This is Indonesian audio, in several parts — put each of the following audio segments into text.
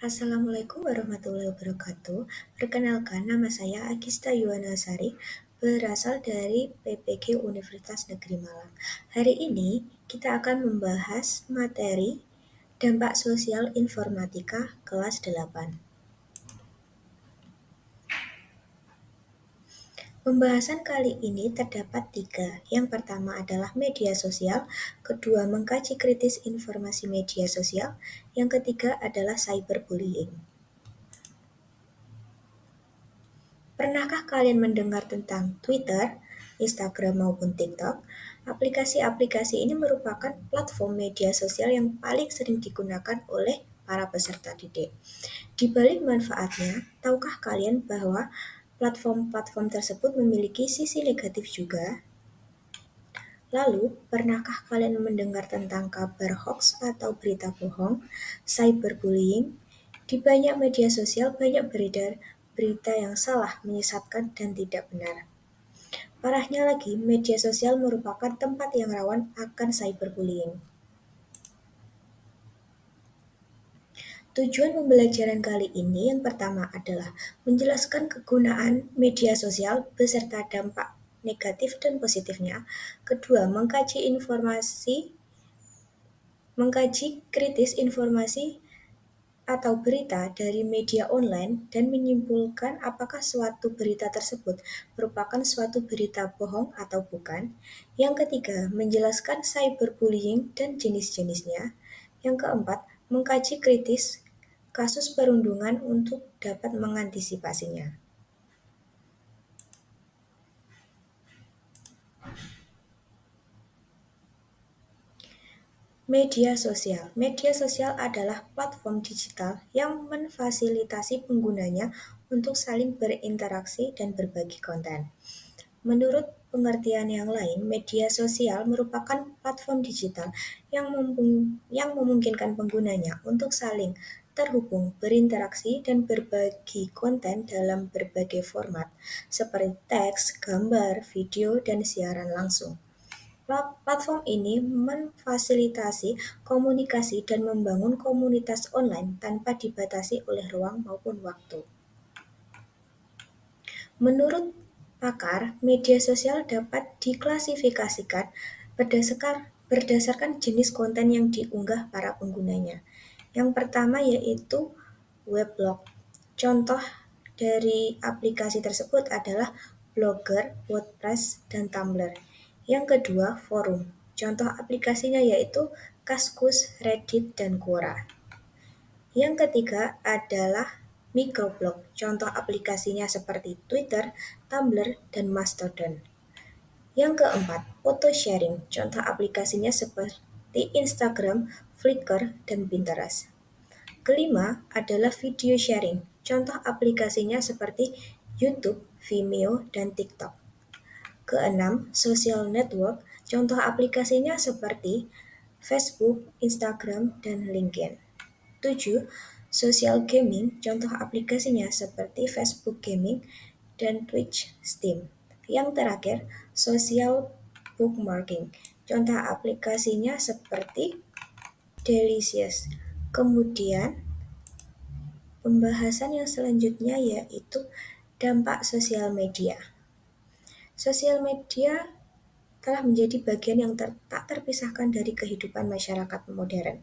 Assalamualaikum warahmatullahi wabarakatuh. Perkenalkan, nama saya Agista Yuwanasari, berasal dari PPG Universitas Negeri Malang. Hari ini kita akan membahas materi dampak sosial informatika kelas 8. Pembahasan kali ini terdapat 3. Yang pertama adalah media sosial, kedua mengkaji kritis informasi media sosial, yang ketiga adalah cyberbullying. Pernahkah kalian mendengar tentang Twitter, Instagram maupun TikTok? Aplikasi-aplikasi ini merupakan platform media sosial yang paling sering digunakan oleh para peserta didik. Di balik manfaatnya, tahukah kalian bahwa platform-platform tersebut memiliki sisi negatif juga? Lalu, pernahkah kalian mendengar tentang kabar hoax atau berita bohong, cyberbullying? Di banyak media sosial banyak beredar berita yang salah, menyesatkan, dan tidak benar. Parahnya lagi, media sosial merupakan tempat yang rawan akan cyberbullying. Tujuan pembelajaran kali ini yang pertama adalah menjelaskan kegunaan media sosial beserta dampak negatif dan positifnya. Kedua, mengkaji kritis informasi atau berita dari media online dan menyimpulkan apakah suatu berita tersebut merupakan suatu berita bohong atau bukan. Yang ketiga, menjelaskan cyberbullying dan jenis-jenisnya. Yang keempat, mengkaji kritis kasus perundungan untuk dapat mengantisipasinya. Media sosial. Media sosial adalah platform digital yang memfasilitasi penggunanya untuk saling berinteraksi dan berbagi konten. Menurut pengertian yang lain, media sosial merupakan platform digital yang memungkinkan penggunanya untuk saling terhubung, berinteraksi, dan berbagi konten dalam berbagai format, seperti teks, gambar, video, dan siaran langsung. Platform ini memfasilitasi komunikasi dan membangun komunitas online tanpa dibatasi oleh ruang maupun waktu. Menurut pakar, media sosial dapat diklasifikasikan berdasarkan jenis konten yang diunggah para penggunanya. Yang pertama yaitu weblog. Contoh dari aplikasi tersebut adalah Blogger, WordPress, dan Tumblr. Yang kedua, forum. Contoh aplikasinya yaitu Kaskus, Reddit, dan Quora. Yang ketiga adalah microblog. Contoh aplikasinya seperti Twitter, Tumblr, dan Mastodon. Yang keempat, foto sharing. Contoh aplikasinya seperti Instagram, Flickr, dan Pinterest. Kelima adalah video sharing. Contoh aplikasinya seperti YouTube, Vimeo, dan TikTok. Keenam, social network. Contoh aplikasinya seperti Facebook, Instagram, dan LinkedIn. 7. Social gaming, contoh aplikasinya seperti Facebook Gaming dan Twitch Steam. Yang terakhir, social bookmarking, contoh aplikasinya seperti Delicious. Kemudian, pembahasan yang selanjutnya yaitu dampak sosial media. Sosial media telah menjadi bagian yang tak terpisahkan dari kehidupan masyarakat modern.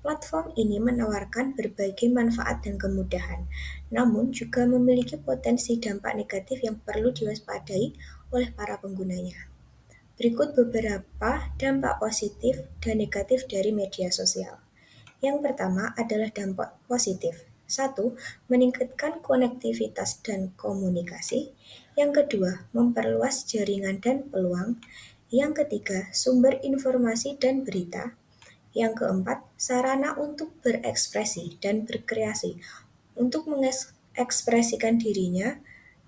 Platform ini menawarkan berbagai manfaat dan kemudahan, namun juga memiliki potensi dampak negatif yang perlu diwaspadai oleh para penggunanya. Berikut beberapa dampak positif dan negatif dari media sosial. Yang pertama adalah dampak positif. 1. Meningkatkan konektivitas dan komunikasi. Yang kedua, memperluas jaringan dan peluang. Yang ketiga, sumber informasi dan berita. Yang keempat, sarana untuk berekspresi dan berkreasi, untuk mengekspresikan dirinya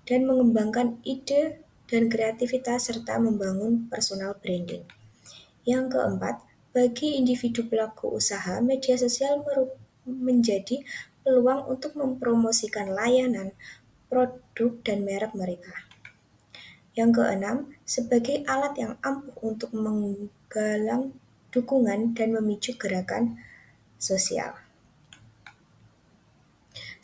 dan mengembangkan ide dan kreativitas serta membangun personal branding. Yang keempat, bagi individu pelaku usaha, media sosial menjadi peluang untuk mempromosikan layanan, produk, dan merek mereka. Yang keenam, sebagai alat yang ampuh untuk menggalang dukungan dan memicu gerakan sosial.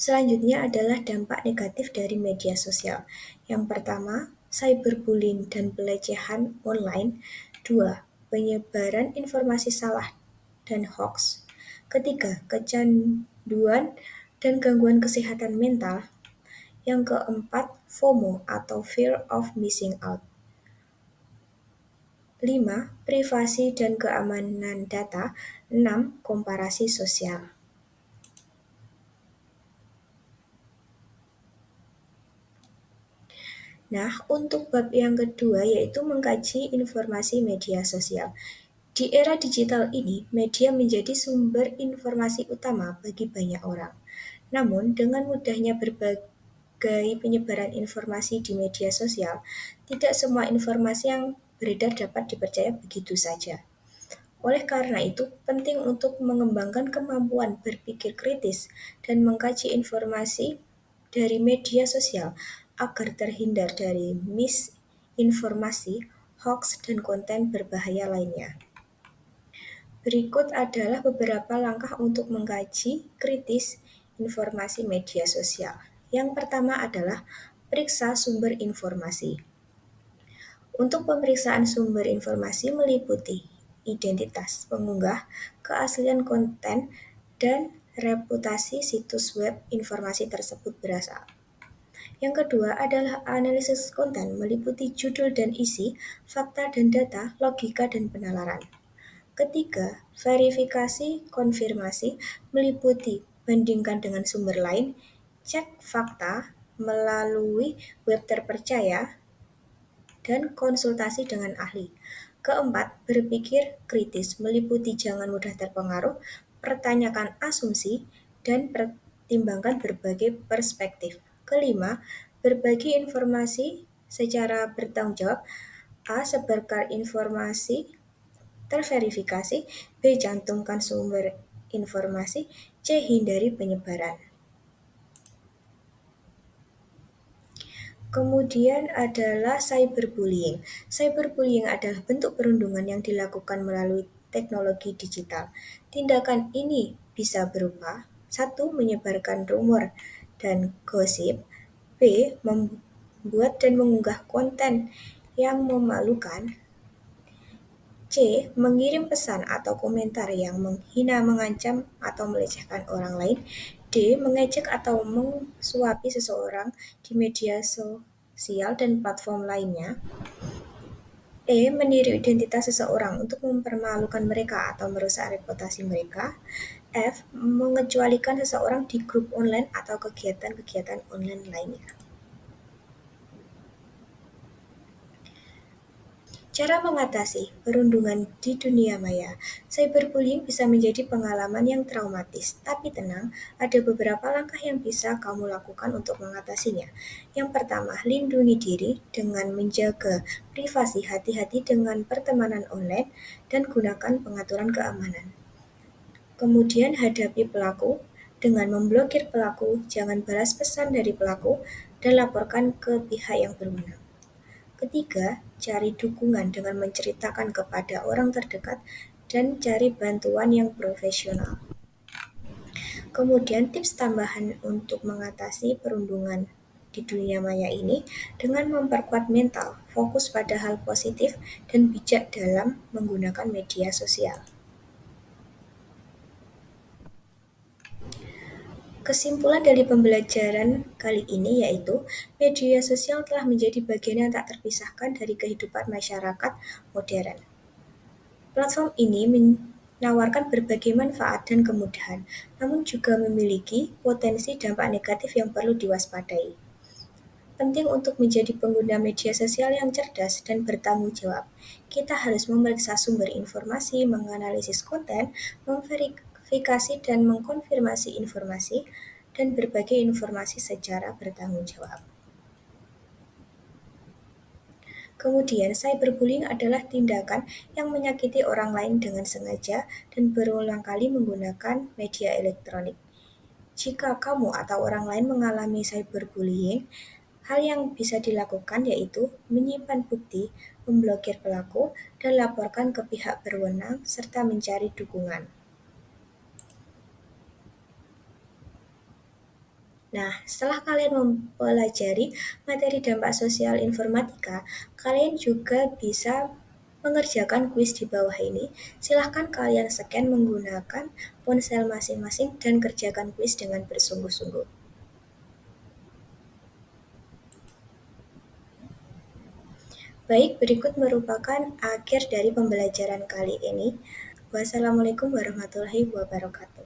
Selanjutnya adalah dampak negatif dari media sosial. Yang pertama, cyberbullying dan pelecehan online. Dua, penyebaran informasi salah dan hoax. Ketiga, kecanduan dan gangguan kesehatan mental. Yang keempat, FOMO atau Fear of Missing Out. 5. Privasi dan keamanan data. 6. Komparasi sosial. Nah, untuk bab yang kedua yaitu mengkaji informasi media sosial. Di era digital ini, media menjadi sumber informasi utama bagi banyak orang. Namun, dengan mudahnya berbagai penyebaran informasi di media sosial, tidak semua informasi yang beredar dapat dipercaya begitu saja. Oleh karena itu, penting untuk mengembangkan kemampuan berpikir kritis dan mengkaji informasi dari media sosial agar terhindar dari misinformasi, hoax, dan konten berbahaya lainnya. Berikut adalah beberapa langkah untuk mengkaji kritis informasi media sosial. Yang pertama adalah periksa sumber informasi. Untuk pemeriksaan sumber informasi meliputi identitas pengunggah, keaslian konten, dan reputasi situs web informasi tersebut berasal. Yang kedua adalah analisis konten meliputi judul dan isi, fakta dan data, logika dan penalaran. Ketiga, verifikasi konfirmasi meliputi bandingkan dengan sumber lain, cek fakta melalui web terpercaya, dan konsultasi dengan ahli. Keempat, berpikir kritis meliputi jangan mudah terpengaruh, pertanyakan asumsi, dan pertimbangkan berbagai perspektif. Kelima, berbagi informasi secara bertanggung jawab. A. Sebarkan informasi terverifikasi. B. Cantumkan sumber informasi. C. Hindari penyebaran. Kemudian adalah cyberbullying. Cyberbullying adalah bentuk perundungan yang dilakukan melalui teknologi digital. Tindakan ini bisa berupa 1. Menyebarkan rumor dan gosip. B. Membuat dan mengunggah konten yang memalukan. C. Mengirim pesan atau komentar yang menghina, mengancam, atau melecehkan orang lain. D. Mengejek atau mensuapi seseorang di media sosial dan platform lainnya. E. Meniru identitas seseorang untuk mempermalukan mereka atau merusak reputasi mereka. F. Mengecualikan seseorang di grup online atau kegiatan-kegiatan online lainnya. Cara mengatasi perundungan di dunia maya. Cyberbullying bisa menjadi pengalaman yang traumatis, tapi tenang, ada beberapa langkah yang bisa kamu lakukan untuk mengatasinya. Yang pertama, lindungi diri dengan menjaga privasi, hati-hati dengan pertemanan online, dan gunakan pengaturan keamanan. Kemudian hadapi pelaku dengan memblokir pelaku, jangan balas pesan dari pelaku, dan laporkan ke pihak yang berwenang. Ketiga, cari dukungan dengan menceritakan kepada orang terdekat dan cari bantuan yang profesional. Kemudian tips tambahan untuk mengatasi perundungan di dunia maya ini dengan memperkuat mental, fokus pada hal positif, dan bijak dalam menggunakan media sosial. Kesimpulan dari pembelajaran kali ini yaitu media sosial telah menjadi bagian yang tak terpisahkan dari kehidupan masyarakat modern. Platform ini menawarkan berbagai manfaat dan kemudahan, namun juga memiliki potensi dampak negatif yang perlu diwaspadai. Penting untuk menjadi pengguna media sosial yang cerdas dan bertanggung jawab. Kita harus memeriksa sumber informasi, menganalisis konten, memverifikasi dan mengkonfirmasi informasi, dan berbagi informasi secara bertanggung jawab. Kemudian, cyberbullying adalah tindakan yang menyakiti orang lain dengan sengaja dan berulang kali menggunakan media elektronik. Jika kamu atau orang lain mengalami cyberbullying, hal yang bisa dilakukan yaitu menyimpan bukti, memblokir pelaku, dan laporkan ke pihak berwenang, serta mencari dukungan. Nah, setelah kalian mempelajari materi dampak sosial informatika, kalian juga bisa mengerjakan kuis di bawah ini. Silahkan kalian scan menggunakan ponsel masing-masing dan kerjakan kuis dengan bersungguh-sungguh. Baik, berikut merupakan akhir dari pembelajaran kali ini. Wassalamualaikum warahmatullahi wabarakatuh.